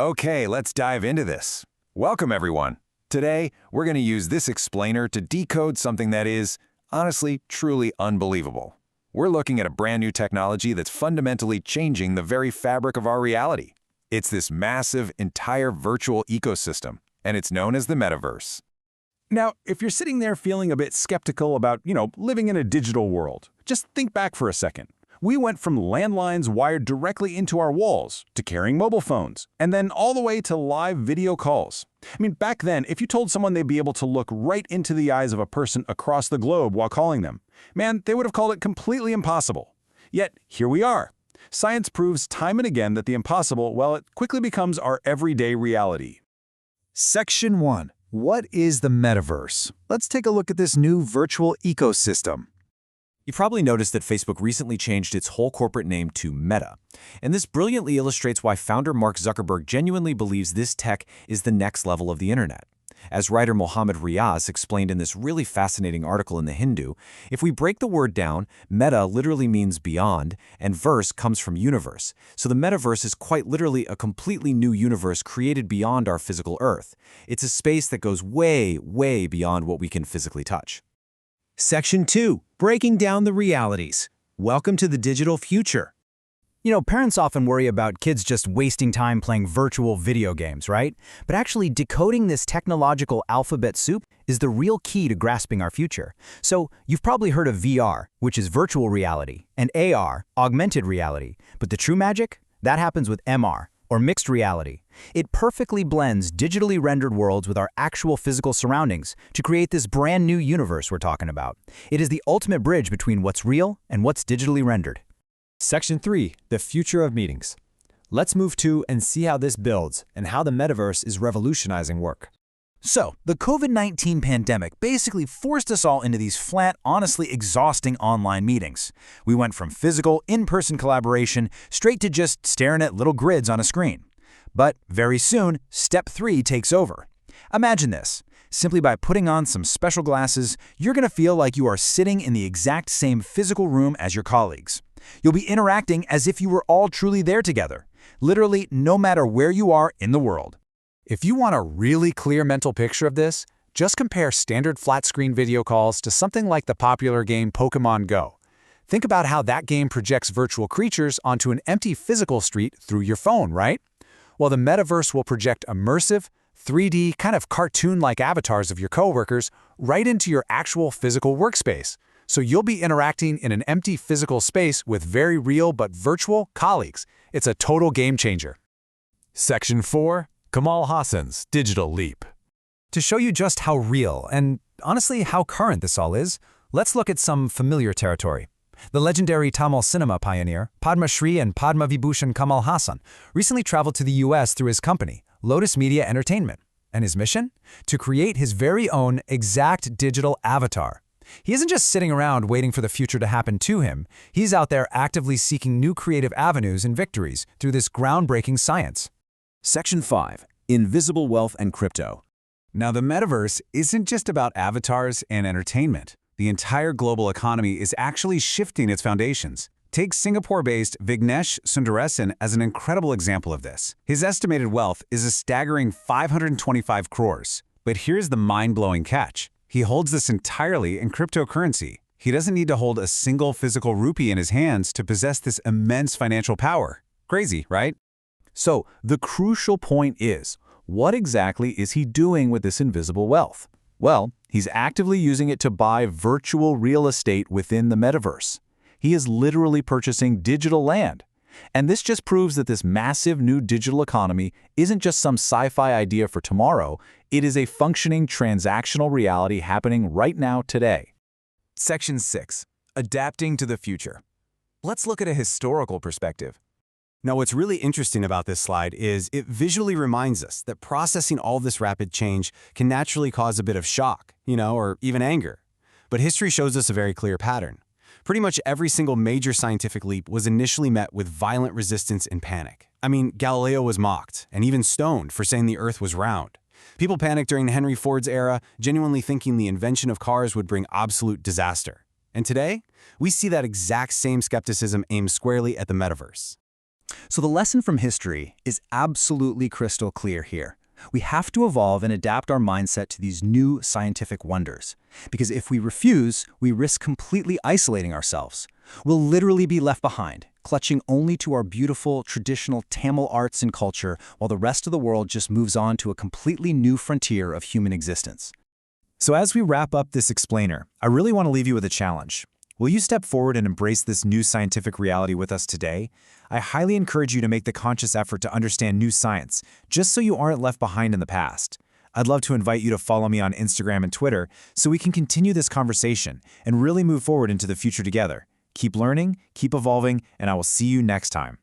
Okay, let's dive into this. Welcome, everyone. Today, we're going to use this explainer to decode something that is, honestly, truly unbelievable. We're looking at a brand new technology that's fundamentally changing the very fabric of our reality. It's this massive, entire virtual ecosystem, and it's known as the Metaverse. Now, if you're sitting there feeling a bit skeptical about, living in a digital world, just think back for a second. We went from landlines wired directly into our walls to carrying mobile phones, and then all the way to live video calls. Back then, if you told someone they'd be able to look right into the eyes of a person across the globe while calling them, they would have called it completely impossible. Yet, here we are. Science proves time and again that the impossible, well, it quickly becomes our everyday reality. Section 1. What is the Metaverse? Let's take a look at this new virtual ecosystem. You've probably noticed that Facebook recently changed its whole corporate name to Meta. And this brilliantly illustrates why founder Mark Zuckerberg genuinely believes this tech is the next level of the internet. As writer Mohammad Riaz explained in this really fascinating article in The Hindu, if we break the word down, meta literally means beyond, and verse comes from universe. So the metaverse is quite literally a completely new universe created beyond our physical Earth. It's a space that goes way, way beyond what we can physically touch. Section 2. Breaking down the realities. Welcome to the digital future. Parents often worry about kids just wasting time playing virtual video games, right? But actually decoding this technological alphabet soup is the real key to grasping our future. So you've probably heard of VR, which is virtual reality, and AR, augmented reality. But the true magic? That happens with MR, or mixed reality. It perfectly blends digitally rendered worlds with our actual physical surroundings to create this brand new universe we're talking about. It is the ultimate bridge between what's real and what's digitally rendered. Section 3. The future of meetings. Let's move to and see how this builds and how the metaverse is revolutionizing work. So, the COVID-19 pandemic basically forced us all into these flat, honestly exhausting online meetings. We went from physical, in-person collaboration straight to just staring at little grids on a screen. But very soon, step 3 takes over. Imagine this. Simply by putting on some special glasses, you're going to feel like you are sitting in the exact same physical room as your colleagues. You'll be interacting as if you were all truly there together, literally no matter where you are in the world. If you want a really clear mental picture of this, just compare standard flat-screen video calls to something like the popular game Pokemon Go. Think about how that game projects virtual creatures onto an empty physical street through your phone, right? Well, the metaverse will project immersive, 3D, kind of cartoon-like avatars of your coworkers right into your actual physical workspace. So you'll be interacting in an empty physical space with very real but virtual colleagues. It's a total game changer. Section 4. Kamal Hassan's Digital Leap. To show you just how real and, honestly, how current this all is, let's look at some familiar territory. The legendary Tamil cinema pioneer, Padma Shri and Padma Vibhushan Kamal Hassan, recently traveled to the US through his company, Lotus Media Entertainment. And his mission? To create his very own exact digital avatar. He isn't just sitting around waiting for the future to happen to him. He's out there actively seeking new creative avenues and victories through this groundbreaking science. Section 5. Invisible wealth and crypto. Now, the metaverse isn't just about avatars and entertainment. The entire global economy is actually shifting its foundations. Take Singapore-based Vignesh Sundaresan as an incredible example of this. His estimated wealth is a staggering 525 crores. But here's the mind-blowing catch. He holds this entirely in cryptocurrency. He doesn't need to hold a single physical rupee in his hands to possess this immense financial power. Crazy, right? So, the crucial point is, what exactly is he doing with this invisible wealth? Well, he's actively using it to buy virtual real estate within the metaverse. He is literally purchasing digital land. And this just proves that this massive new digital economy isn't just some sci-fi idea for tomorrow, it is a functioning transactional reality happening right now today. Section 6. Adapting to the future. Let's look at a historical perspective. Now, what's really interesting about this slide is it visually reminds us that processing all this rapid change can naturally cause a bit of shock, or even anger. But history shows us a very clear pattern. Pretty much every single major scientific leap was initially met with violent resistance and panic. Galileo was mocked and even stoned for saying the Earth was round. People panicked during Henry Ford's era, genuinely thinking the invention of cars would bring absolute disaster. And today, we see that exact same skepticism aimed squarely at the metaverse. So the lesson from history is absolutely crystal clear here. We have to evolve and adapt our mindset to these new scientific wonders. Because if we refuse, we risk completely isolating ourselves. We'll literally be left behind, clutching only to our beautiful, traditional Tamil arts and culture while the rest of the world just moves on to a completely new frontier of human existence. So as we wrap up this explainer, I really want to leave you with a challenge. Will you step forward and embrace this new scientific reality with us today? I highly encourage you to make the conscious effort to understand new science, just so you aren't left behind in the past. I'd love to invite you to follow me on Instagram and Twitter so we can continue this conversation and really move forward into the future together. Keep learning, keep evolving, and I will see you next time.